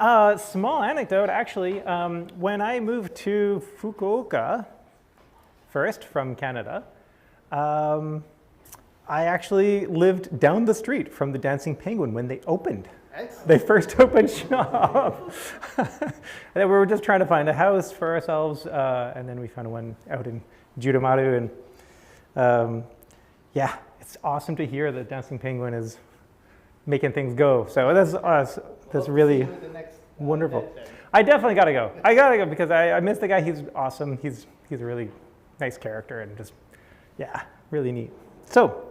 Small anecdote, actually. When I moved to Fukuoka, first from Canada, I actually lived down the street from the Dancing Penguin when they opened. Excellent. They first opened shop. And we were just trying to find a house for ourselves, and then we found one out in Judamaru. And yeah, it's awesome to hear that Dancing Penguin is making things go. So that's really wonderful. I definitely got to go. I got to go because I miss the guy. He's awesome. He's a really nice character and just, yeah, really neat. So,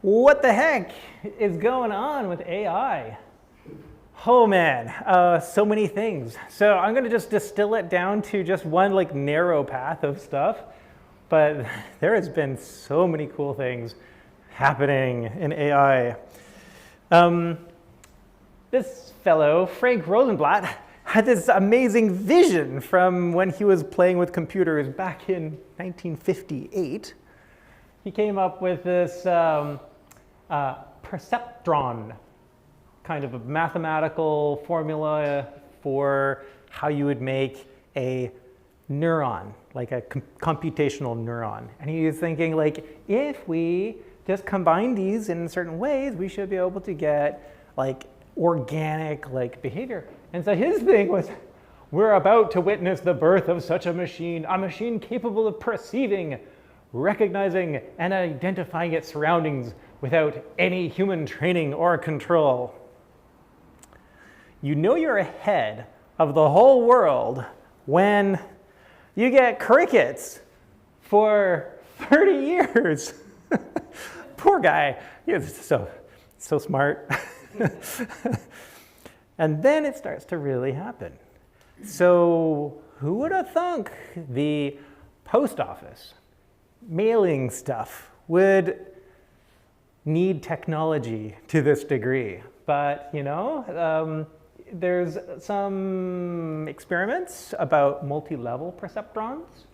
what the heck is going on with AI? Oh man, so many things. So I'm going to just distill it down to just one like narrow path of stuff. But there has been so many cool things happening in AI. This fellow, Frank Rosenblatt, had this amazing vision from when he was playing with computers back in 1958. He came up with this perceptron, kind of a mathematical formula for how you would make a neuron, like a computational neuron. And he was thinking, like, if we just combine these in certain ways, we should be able to get like organic like behavior. And so his thing was, we're about to witness the birth of such a machine capable of perceiving, recognizing, and identifying its surroundings without any human training or control. You know you're ahead of the whole world when you get crickets for 30 years. Poor guy. He was so smart. And then it starts to really happen. So who would have thunk the post office, mailing stuff, would need technology to this degree? But, you know, there's some experiments about multi-level perceptrons.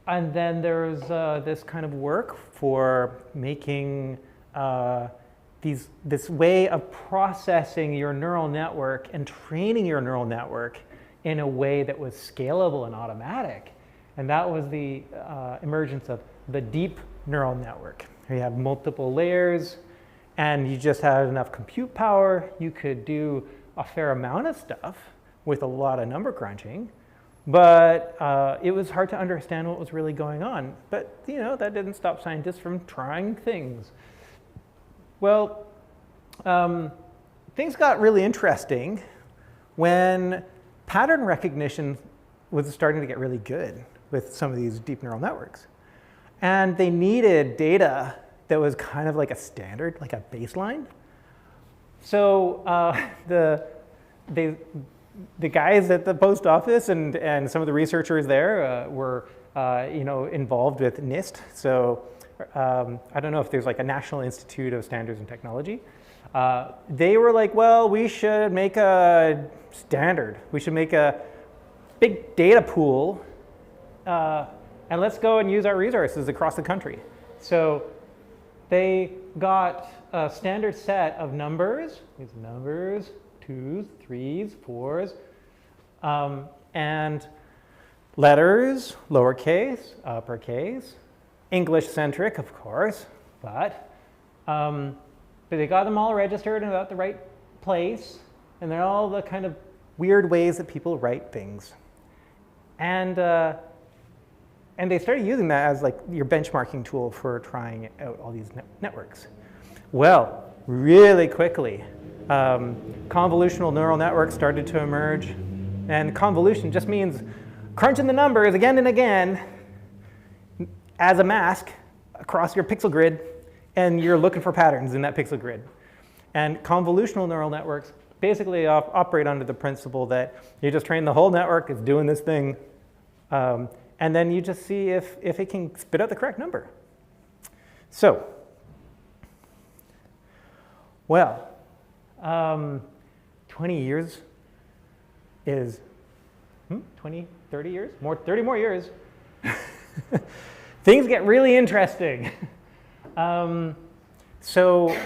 And then there's this kind of work for making this way of processing your neural network and training your neural network in a way that was scalable and automatic. And that was the emergence of the deep neural network. You have multiple layers, and you just had enough compute power. You could do a fair amount of stuff with a lot of number crunching, but it was hard to understand what was really going on. But you know, that didn't stop scientists from trying things. Well, things got really interesting when pattern recognition was starting to get really good with some of these deep neural networks. And they needed data that was kind of like a standard, like a baseline. So the guys at the post office and some of the researchers there were you know, involved with NIST. So I don't know if there's like a National Institute of Standards and Technology. They were like, well, we should make a standard. We should make a big data pool, and let's go and use our resources across the country. So they got a standard set of numbers, these numbers, 2s, 3s, 4s, and letters, lowercase, uppercase, English-centric, of course, but they got them all registered in about the right place, and they're all the kind of weird ways that people write things. And they started using that as like your benchmarking tool for trying out all these networks. Well, really quickly, convolutional neural networks started to emerge, and convolution just means crunching the numbers again and again as a mask across your pixel grid, and you're looking for patterns in that pixel grid. And convolutional neural networks basically operate under the principle that you just train the whole network, it's doing this thing, and then you just see if it can spit out the correct number. So, well, 20 years is, 20, 30 years? 30 more years. Things get really interesting. So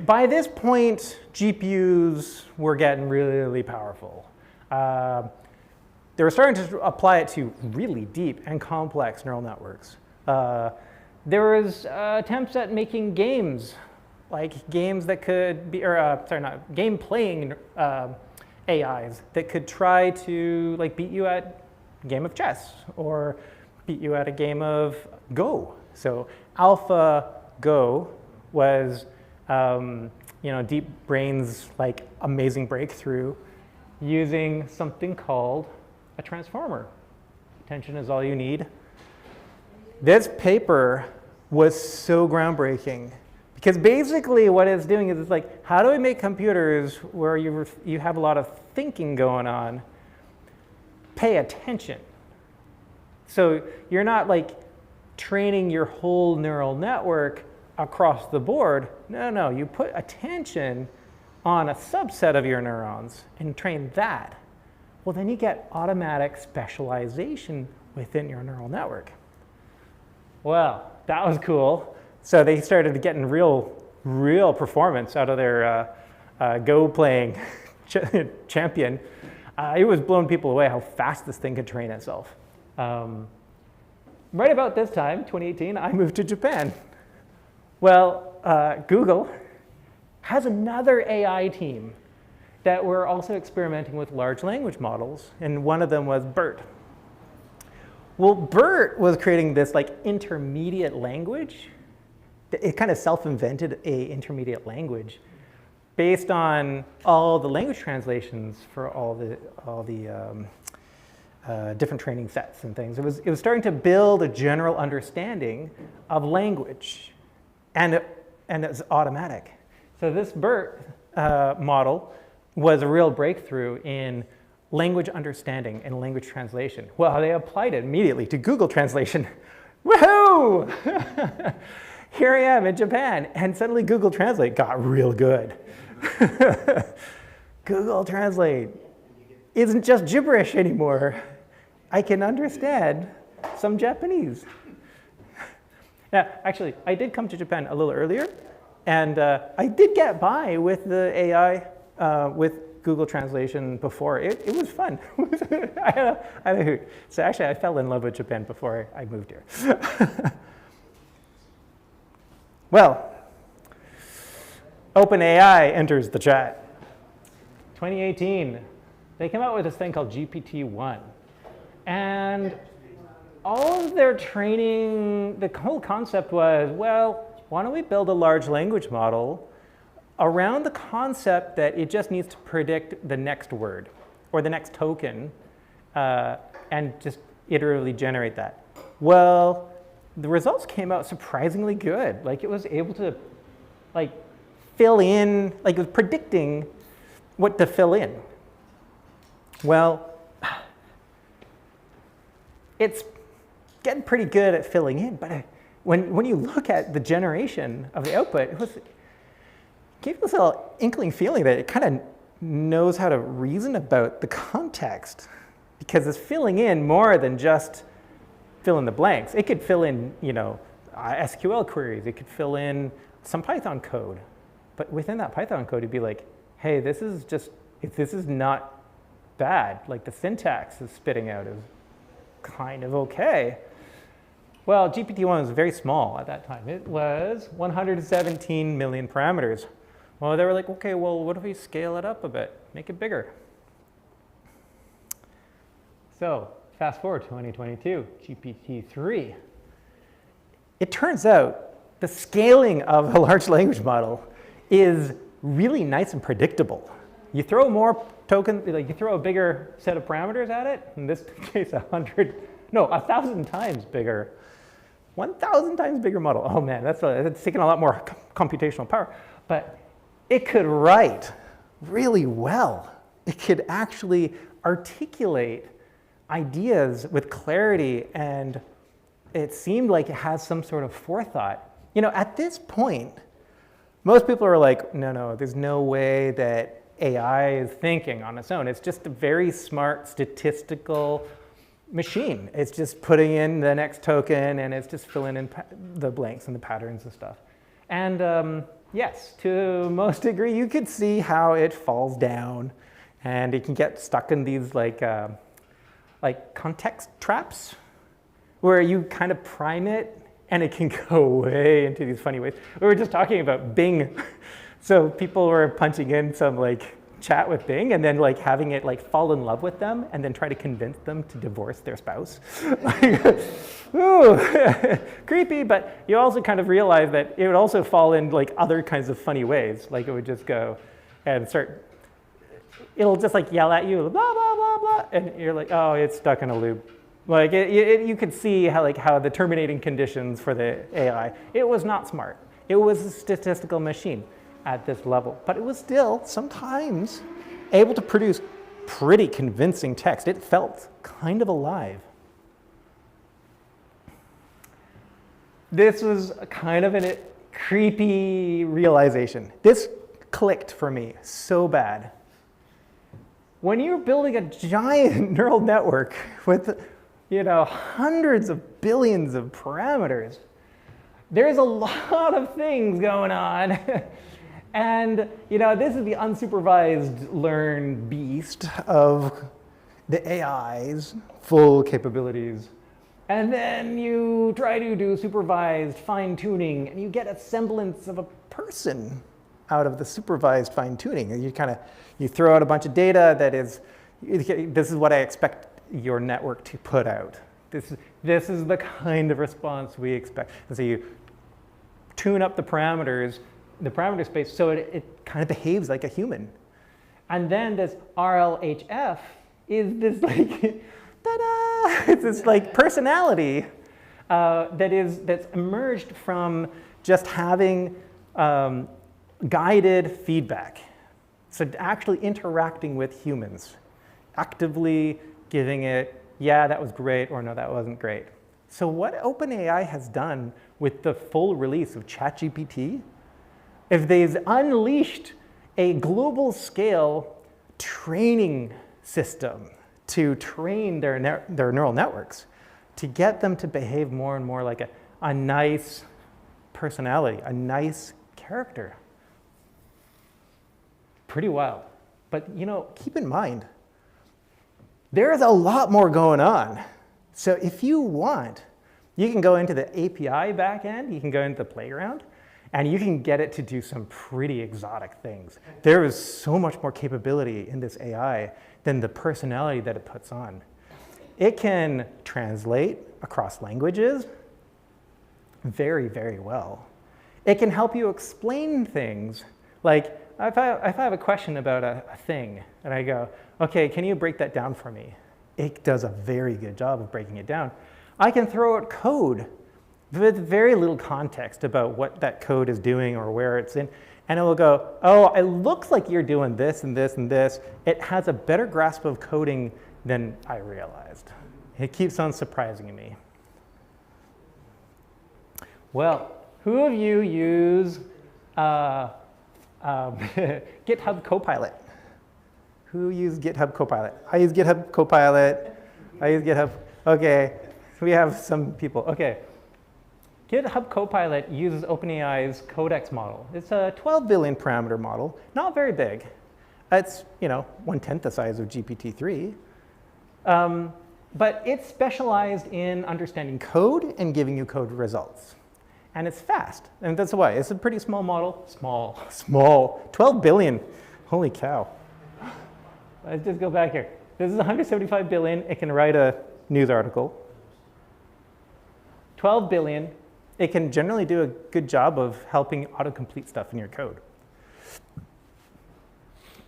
by this point, GPUs were getting really powerful. They were starting to apply it to really deep and complex neural networks. There was attempts at making games, like games that could be, or sorry, not game playing AIs that could try to like beat you at a game of chess or beat you at a game of Go. So AlphaGo was, Deep Brain's like amazing breakthrough using something called a transformer. Attention is all you need. This paper was so groundbreaking because basically what it's doing is it's like, how do we make computers where you have a lot of thinking going on pay attention? So you're not like training your whole neural network across the board. No, you put attention on a subset of your neurons and train that. Well, then you get automatic specialization within your neural network. Well, that was cool. So they started getting real performance out of their Go playing champion. It was blowing people away how fast this thing could train itself. Right about this time, 2018, I moved to Japan. Well, Google has another AI team that were also experimenting with large language models, and one of them was BERT. Well, BERT was creating this like intermediate language. It kind of self-invented a intermediate language based on all the language translations for all the different training sets and things. It was starting to build a general understanding of language, and it's automatic. So this BERT model was a real breakthrough in language understanding and language translation. Well, they applied it immediately to Google Translation. Woohoo! Here I am in Japan, and suddenly Google Translate got real good. Google Translate isn't just gibberish anymore. I can understand some Japanese. Now, actually, I did come to Japan a little earlier, and I did get by with the AI, with Google Translation before. It was fun. I had a hoot. So actually, I fell in love with Japan before I moved here. Well, OpenAI enters the chat. 2018, they came out with this thing called GPT-1. And all of their training, the whole concept was, well, why don't we build a large language model around the concept that it just needs to predict the next word or the next token and just iteratively generate that. Well, the results came out surprisingly good. Like it was able to like fill in, like it was predicting what to fill in. Well, it's getting pretty good at filling in, but when you look at the generation of the output, it gave us an inkling feeling that it kind of knows how to reason about the context, because it's filling in more than just fill in the blanks. It could fill in, SQL queries. It could fill in some Python code, but within that Python code, it'd be like, hey, this is not bad. Like the syntax is spitting out is kind of okay. Well, GPT-1 was very small at that time. It was 117 million parameters. Well, they were like, okay, well, what if we scale it up a bit, make it bigger? So fast forward to 2022, GPT-3. It turns out the scaling of a large language model is really nice and predictable. You throw more tokens, like you throw a bigger set of parameters at it, in this case 1,000 times bigger. 1,000 times bigger model. Oh man, that's taking a lot more computational power. But it could write really well. It could actually articulate ideas with clarity, and it seemed like it has some sort of forethought. At this point, most people are like, no, there's no way that AI is thinking on its own. It's just a very smart statistical machine. It's just putting in the next token, and it's just filling in the blanks and the patterns and stuff. And Yes, to most degree, you could see how it falls down, and it can get stuck in these like context traps, where you kind of prime it, and it can go way into these funny ways. We were just talking about Bing, so people were punching in some like chat with Bing, and then like having it like fall in love with them, and then try to convince them to divorce their spouse. Ooh, creepy, but you also kind of realize that it would also fall in like other kinds of funny ways. Like it would just go and it'll just like yell at you, blah, blah, blah, blah, and you're like, oh, it's stuck in a loop. Like you could see how the terminating conditions for the AI, it was not smart. It was a statistical machine at this level, but it was still sometimes able to produce pretty convincing text. It felt kind of alive. This was kind of a creepy realization. This clicked for me so bad. When you're building a giant neural network with, hundreds of billions of parameters, there's a lot of things going on. And, this is the unsupervised learn beast of the AI's full capabilities. And then you try to do supervised fine-tuning, and you get a semblance of a person out of the supervised fine-tuning. And you throw out a bunch of data that is, this is what I expect your network to put out. This is the kind of response we expect. And so you tune up the parameter space so it kind of behaves like a human. And then this RLHF is this like, ta-da! It's this like personality that's emerged from just having guided feedback. So actually interacting with humans, actively giving it, yeah, that was great, or no, that wasn't great. So what OpenAI has done with the full release of ChatGPT, if they've unleashed a global scale training system to train their neural networks, to get them to behave more and more like a nice personality, a nice character. Pretty wild. But keep in mind, there's a lot more going on. So if you want, you can go into the API backend, you can go into the playground, and you can get it to do some pretty exotic things. There is so much more capability in this AI than the personality that it puts on. It can translate across languages very, very well. It can help you explain things. Like, if I have a question about a thing, and I go, okay, can you break that down for me? It does a very good job of breaking it down. I can throw out code with very little context about what that code is doing or where it's in, and it will go, oh, it looks like you're doing this and this and this. It has a better grasp of coding than I realized. It keeps on surprising me. Well, who of you use GitHub Copilot? Who uses GitHub Copilot? I use GitHub Copilot. I use GitHub. Okay, we have some people. Okay. GitHub Copilot uses OpenAI's Codex model. It's a 12 billion parameter model, not very big. It's 1/10 the size of GPT-3. But it's specialized in understanding code and giving you code results. And it's fast, and that's why. It's a pretty small model. Small. 12 billion. Holy cow. Let's just go back here. This is 175 billion. It can write a news article. 12 billion. It can generally do a good job of helping autocomplete stuff in your code.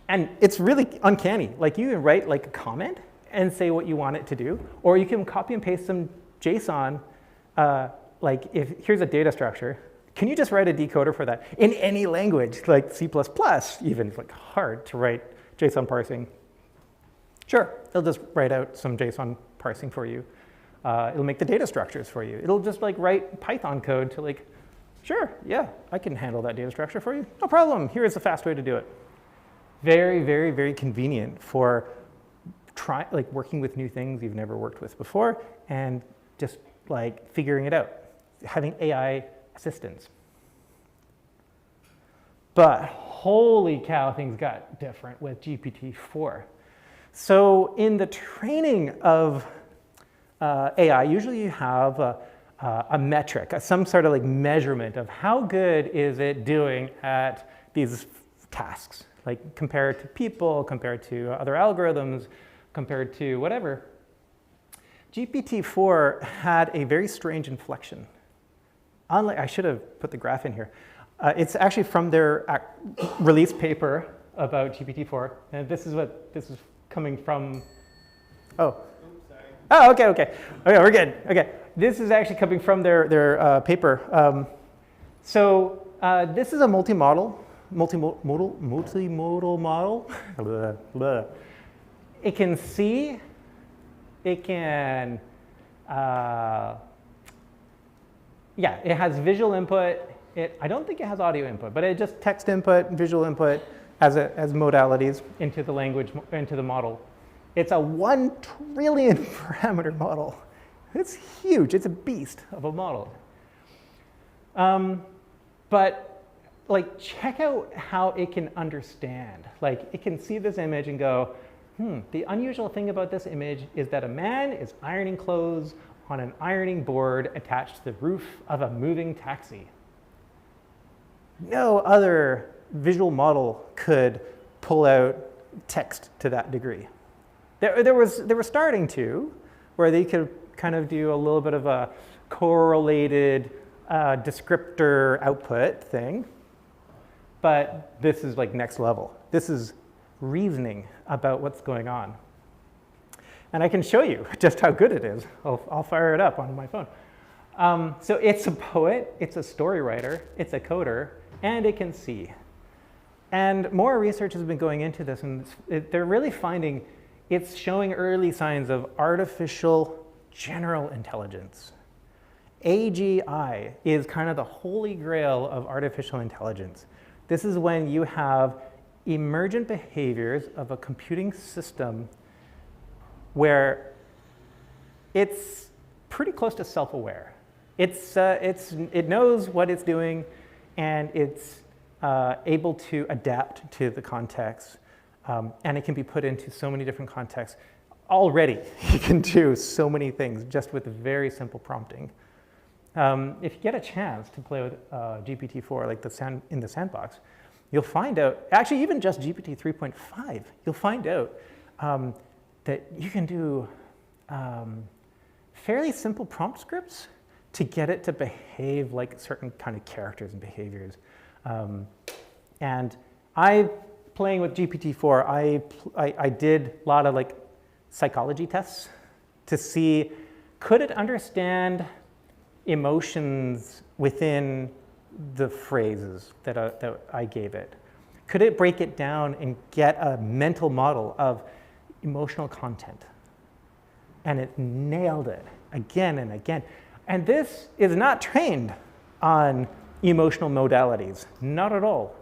And it's really uncanny. Like, you can write like a comment and say what you want it to do, or you can copy and paste some JSON. Like, here's a data structure. Can you just write a decoder for that in any language, like C++? Even it's like hard to write JSON parsing. Sure, it'll just write out some JSON parsing for you. It'll make the data structures for you. It'll just like write Python code to like, sure, yeah, I can handle that data structure for you. No problem. Here's a fast way to do it. Very, very, very convenient for working with new things you've never worked with before, and just like figuring it out, having AI assistance. But holy cow, things got different with GPT-4. So in the training of AI, usually you have a metric, some sort of like measurement of how good is it doing at these tasks, like compared to people, compared to other algorithms, compared to whatever. GPT-4 had a very strange inflection. I should have put the graph in here. It's actually from their release paper about GPT-4, and this is coming from. Oh. Oops, sorry. Oh, okay, we're good. Okay, this is actually coming from their paper. So this is a multimodal model. Blah, blah. It can see. It can. Yeah, it has visual input. I don't think it has audio input, but it just text input, visual input as modalities into the language, into the model. It's a 1 trillion parameter model. It's huge. It's a beast of a model. But like, check out how it can understand. Like, it can see this image and go, the unusual thing about this image is that a man is ironing clothes on an ironing board attached to the roof of a moving taxi. No other visual model could pull out text to that degree. They were starting to, where they could kind of do a little bit of a correlated descriptor output thing, but this is like next level. This is reasoning about what's going on. And I can show you just how good it is. I'll fire it up on my phone. So it's a poet, it's a story writer, it's a coder, and it can see. And more research has been going into this, and they're really finding it's showing early signs of artificial general intelligence. AGI is kind of the holy grail of artificial intelligence. This is when you have emergent behaviors of a computing system where it's pretty close to self-aware. It knows what it's doing, and it's able to adapt to the context, and it can be put into so many different contexts. Already, you can do so many things just with very simple prompting. If you get a chance to play with GPT-4, like in the sandbox, you'll find out, actually even just GPT 3.5, you'll find out that you can do fairly simple prompt scripts to get it to behave like certain kind of characters and behaviors. And playing with GPT-4, I did a lot of like psychology tests to see, could it understand emotions within the phrases that I gave it? Could it break it down and get a mental model of emotional content? And it nailed it again and again. And this is not trained on emotional modalities, not at all.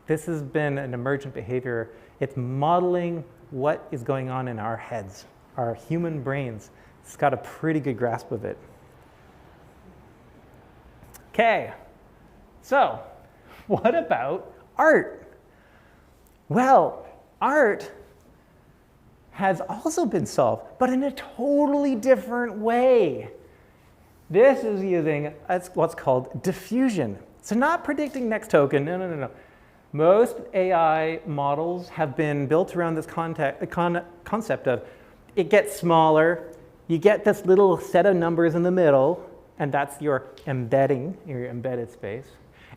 This has been an emergent behavior. It's modeling what is going on in our heads, our human brains. It's got a pretty good grasp of it. Okay, so what about art? Well, art has also been solved, but in a totally different way. This is using what's called diffusion. So not predicting next token, no. Most AI models have been built around this concept of it gets smaller, you get this little set of numbers in the middle, and that's your embedding, your embedded space.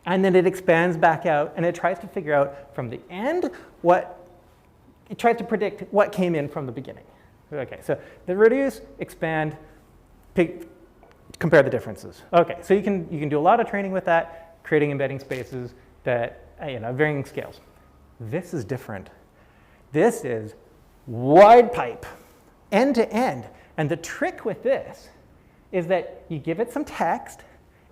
And then it expands back out, and it tries to figure out from the end it tries to predict what came in from the beginning. Okay, so the reduce, expand, compare the differences. Okay, so you can do a lot of training with that, creating embedding spaces that, varying scales. This is different. This is wide pipe, end to end. And the trick with this is that you give it some text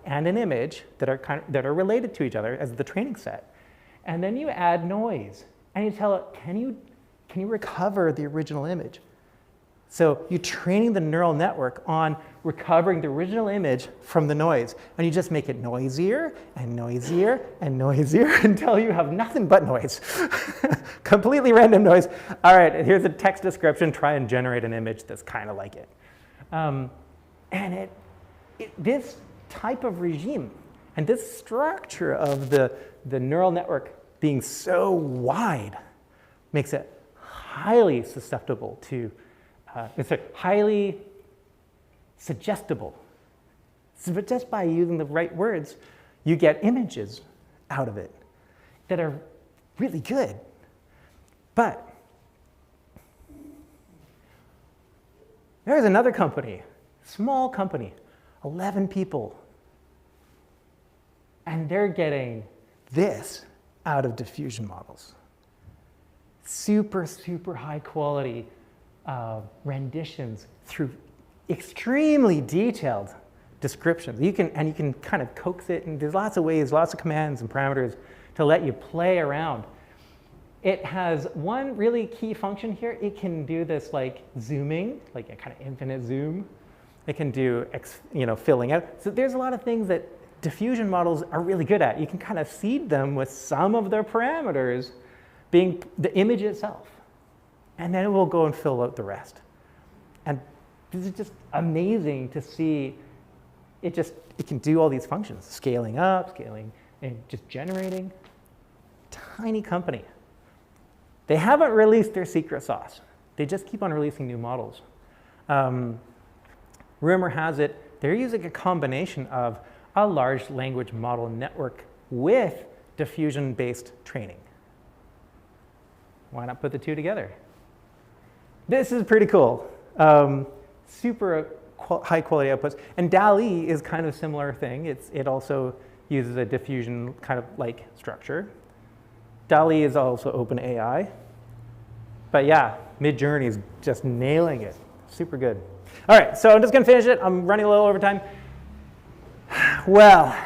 and an image that are related to each other as the training set. And then you add noise, and you tell it, can you recover the original image? So you're training the neural network on recovering the original image from the noise. And you just make it noisier and noisier and noisier until you have nothing but noise. Completely random noise. All right, here's a text description. Try and generate an image that's kind of like it. And this type of regime and this structure of the neural network being so wide makes it highly susceptible to it's highly suggestible. So, but just by using the right words, you get images out of it that are really good. But there's another company, small company, 11 people, and they're getting this out of diffusion models. Super, super high quality renditions through extremely detailed descriptions. You can kind of coax it, and there's lots of ways, lots of commands and parameters to let you play around. It has one really key function here. It can do this like zooming, like a kind of infinite zoom. It can do filling out. So there's a lot of things that diffusion models are really good at. You can kind of seed them with some of their parameters being the image itself. And then it will go and fill out the rest. And this is just amazing to see. It can do all these functions, scaling up, scaling, and just generating. Tiny company. They haven't released their secret sauce. They just keep on releasing new models. Rumor has it, they're using a combination of a large language model network with diffusion-based training. Why not put the two together? This is pretty cool. Super high quality outputs. And DALL-E is kind of a similar thing. It also uses a diffusion kind of like structure. DALL-E is also OpenAI. But yeah, Midjourney is just nailing it. Super good. All right, so I'm just going to finish it. I'm running a little over time. Well,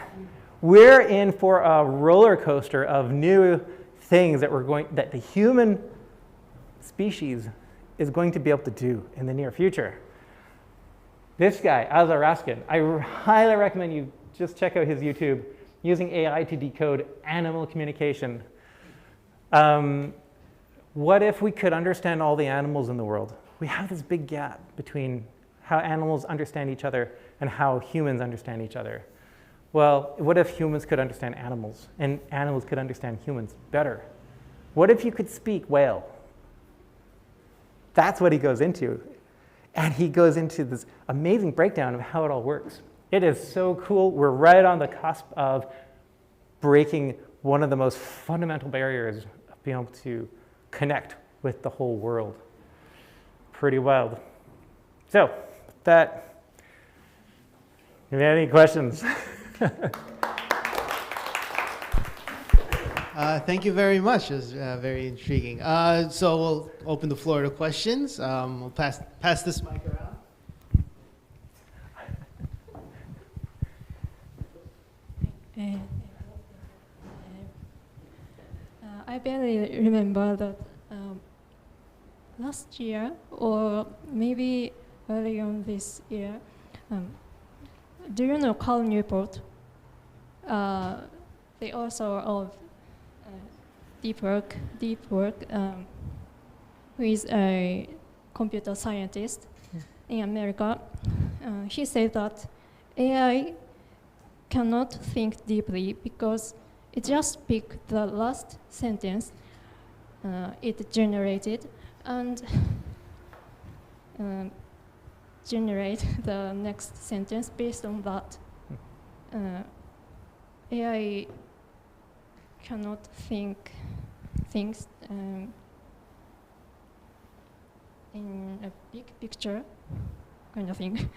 we're in for a roller coaster of new things that the human species is going to be able to do in the near future. This guy, Azar Raskin, I highly recommend you just check out his YouTube, using AI to decode animal communication. What if we could understand all the animals in the world? We have this big gap between how animals understand each other and how humans understand each other. Well, what if humans could understand animals and animals could understand humans better? What if you could speak whale? That's what he goes into. And he goes into this amazing breakdown of how it all works. It is so cool. We're right on the cusp of breaking one of the most fundamental barriers of being able to connect with the whole world. Pretty wild. So, with that, do you have any questions? Thank you very much. It was very intriguing. So we'll open the floor to questions. We'll pass this mic around. I barely remember that last year, or maybe early on this year, do you know Carl Newport? The author of Deep Work, who is a computer scientist in America. He said that AI cannot think deeply because it just picked the last sentence it generated and generate the next sentence based on that. AI cannot think things in a big picture kind of thing.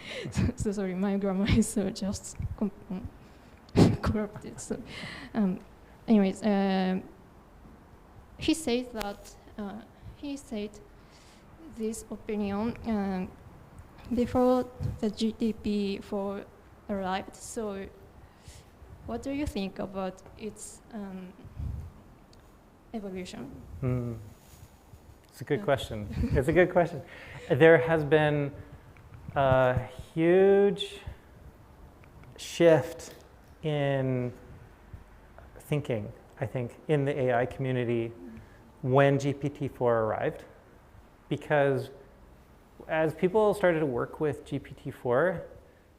So sorry, my grammar is just corrupted. So, anyways, he said that he said this opinion before the GPT-4 arrived. So, what do you think about its evolution? It's a good question. It's a good question. There has been a huge shift in thinking, I think, in the AI community when GPT-4 arrived. Because as people started to work with GPT-4,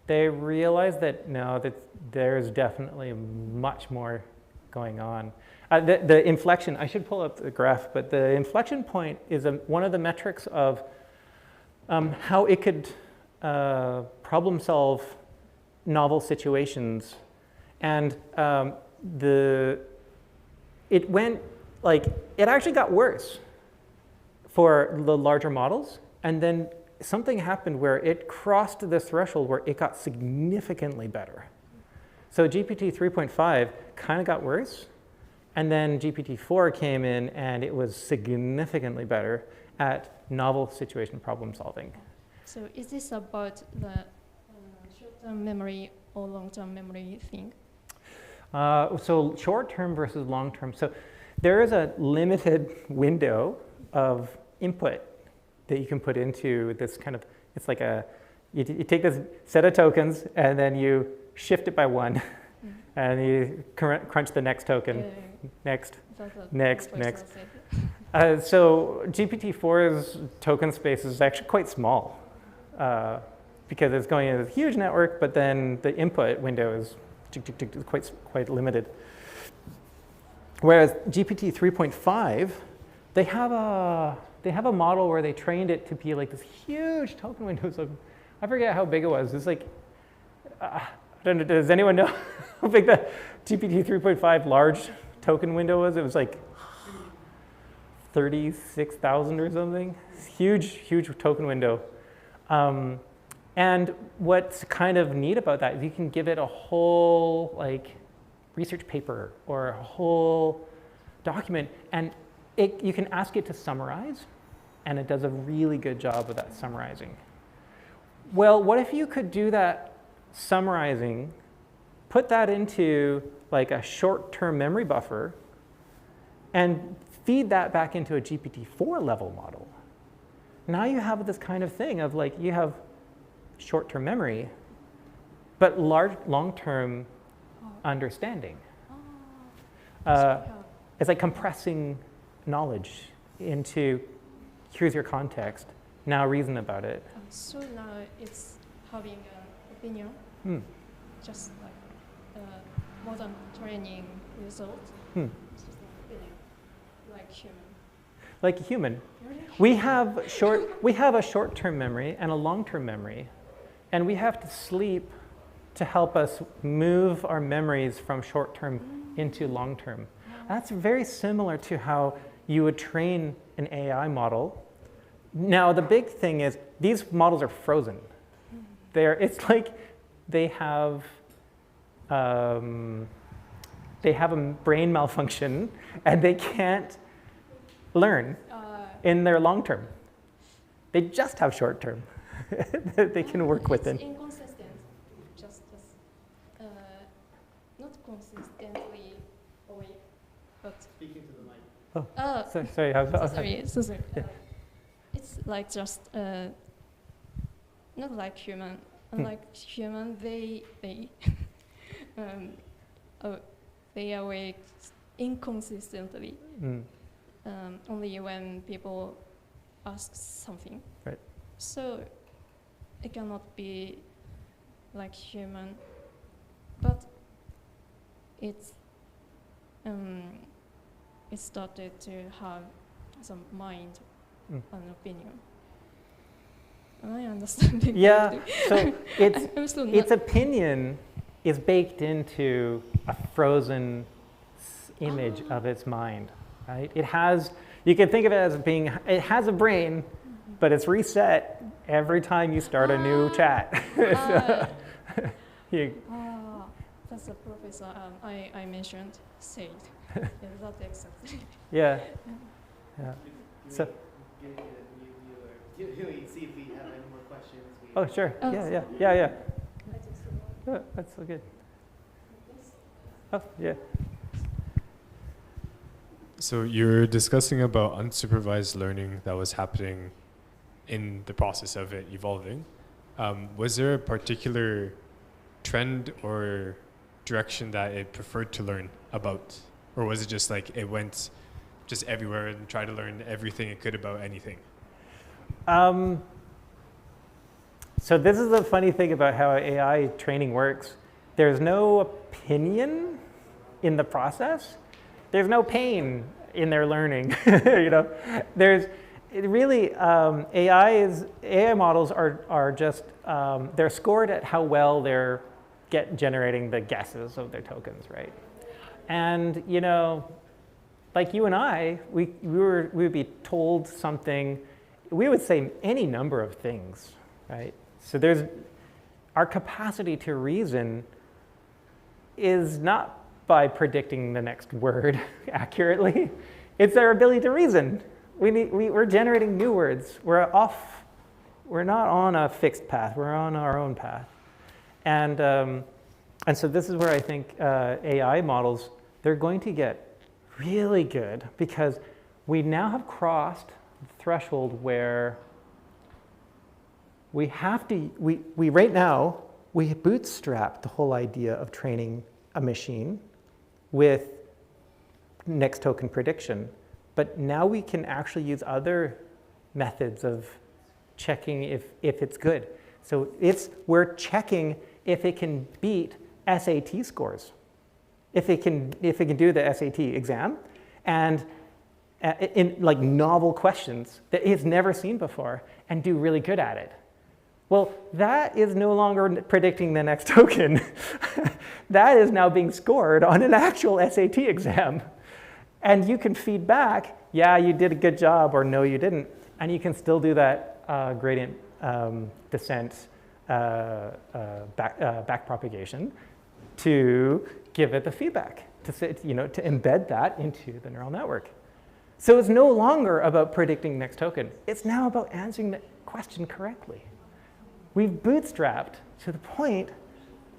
they realized that no, that there's definitely much more going on. The inflection, I should pull up the graph, but the inflection point is one of the metrics of how it could problem solve novel situations. And it went, like, it actually got worse for the larger models. And then something happened where it crossed this threshold where it got significantly better. So GPT 3.5 kind of got worse. And then GPT-4 came in, and it was significantly better at novel situation problem solving. So is this about the short-term memory or long-term memory thing? So short-term versus long-term. So there is a limited window of input that you can put into this kind of, it's like you take this set of tokens, and then you shift it by one, and you crunch the next token. Next. So GPT-4's token space is actually quite small because it's going into a huge network, but then the input window is quite limited. Whereas GPT 3.5, they have a model where they trained it to be like this huge token window. So I forget how big it was. It's like, I don't know, does anyone know how big the GPT 3.5 large token window was? It was like 36,000 or something. Huge token window. And what's kind of neat about that is you can give it a whole like research paper or a whole document, and you can ask it to summarize, and it does a really good job of that summarizing. Well, what if you could do that summarizing, put that into like a short-term memory buffer, and feed that back into a GPT-4 level model? Now you have this kind of thing of like, you have short-term memory, but long-term understanding. It's like compressing knowledge into, here's your context, now reason about it. So now it's having an opinion, just like modern training result, just an opinion, like human. Like a human. We have a short-term memory and a long-term memory, and we have to sleep to help us move our memories from short-term into long-term. That's very similar to how you would train an AI model. Now, the big thing is these models are frozen. It's like they have a brain malfunction, and they can't learn in their long term. They just have short term that they can work within. It's inconsistent, just as not consistently awake, but Speaking to the mic. Oh, sorry. So sorry. Yeah. It's like just not like human. Unlike human, they they awake inconsistently. Only when people ask something. Right. So it cannot be like human, but it started to have some mind and opinion. Am I understanding? Yeah. So its its opinion is baked into a frozen image of its mind. Right? It has, you can think of it as being, it has a brain, but it's reset every time you start a new chat. That's the professor I mentioned said. Yeah, that's exactly. Yeah. So. See if we have any more questions. Oh, sure. Oh, Yeah. Oh, that's so good. Oh, yeah. So you're discussing about unsupervised learning that was happening in the process of it evolving. Was there a particular trend or direction that it preferred to learn about? Or was it just like it went just everywhere and tried to learn everything it could about anything? So this is the funny thing about how AI training works. There's no opinion in the process. There's no pain in their learning. You know, AI models are just they're scored at how well they're generating the guesses of their tokens, right? And you know, like you and I, we would be told something. We would say any number of things, right? So there's our capacity to reason is not by predicting the next word accurately. It's our ability to reason. We're generating new words. We're not on a fixed path. We're on our own path. And so this is where I think AI models, they're going to get really good because we now have crossed the threshold where we have to, right now, we bootstrap the whole idea of training a machine with next token prediction. But now we can actually use other methods of checking if it's good. So we're checking if it can beat SAT scores, if it can do the SAT exam, and in like novel questions that it's never seen before, and do really good at it. Well, that is no longer predicting the next token. That is now being scored on an actual SAT exam. And you can feed back, yeah, you did a good job, or no, you didn't. And you can still do that gradient descent back propagation to give it the feedback, to embed that into the neural network. So it's no longer about predicting next token. It's now about answering the question correctly. We've bootstrapped to the point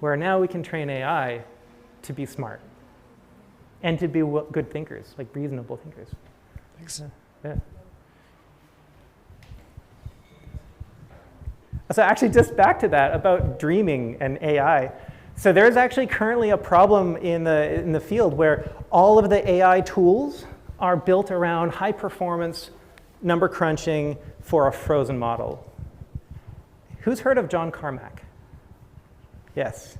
where now we can train AI to be smart and to be good thinkers, like reasonable thinkers. Thanks. Yeah. So actually, just back to that about dreaming and AI. So there's actually currently a problem in the field where all of the AI tools are built around high performance number crunching for a frozen model. Who's heard of John Carmack? Yes.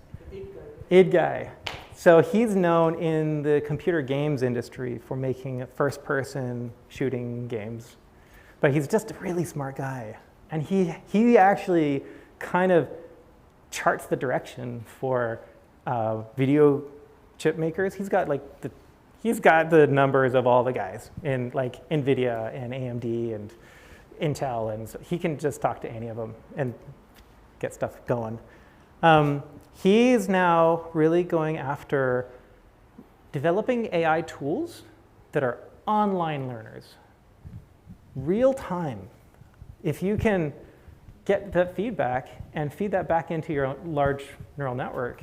id guy. So he's known in the computer games industry for making first-person shooting games. But he's just a really smart guy. And he actually kind of charts the direction for video chip makers. He's got the numbers of all the guys in like NVIDIA and AMD and Intel, and so he can just talk to any of them and get stuff going. He's now really going after developing AI tools that are online learners, real time. If you can get that feedback and feed that back into your large neural network,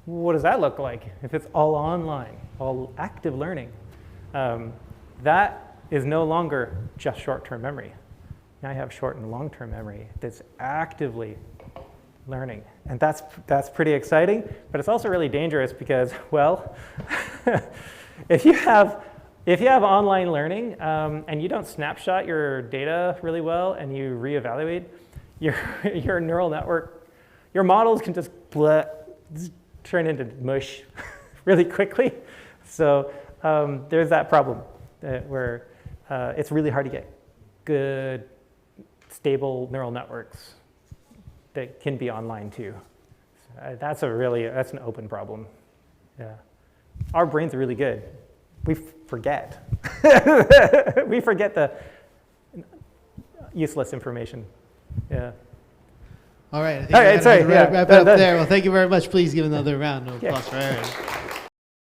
what does that look like if it's all online, all active learning? That is no longer just short-term memory. Now you have short and long-term memory that's actively learning. And that's pretty exciting, but it's also really dangerous because, well, if you have online learning and you don't snapshot your data really well and you reevaluate, your neural network, your models can just turn into mush really quickly. So there's that problem where it's really hard to get good, stable neural networks that can be online too. So that's an open problem. Yeah, our brains are really good. We forget. We forget the useless information. Yeah. All right. I think sorry. wrap it up there. Well, thank you very much. Please give another round of applause for Aaron.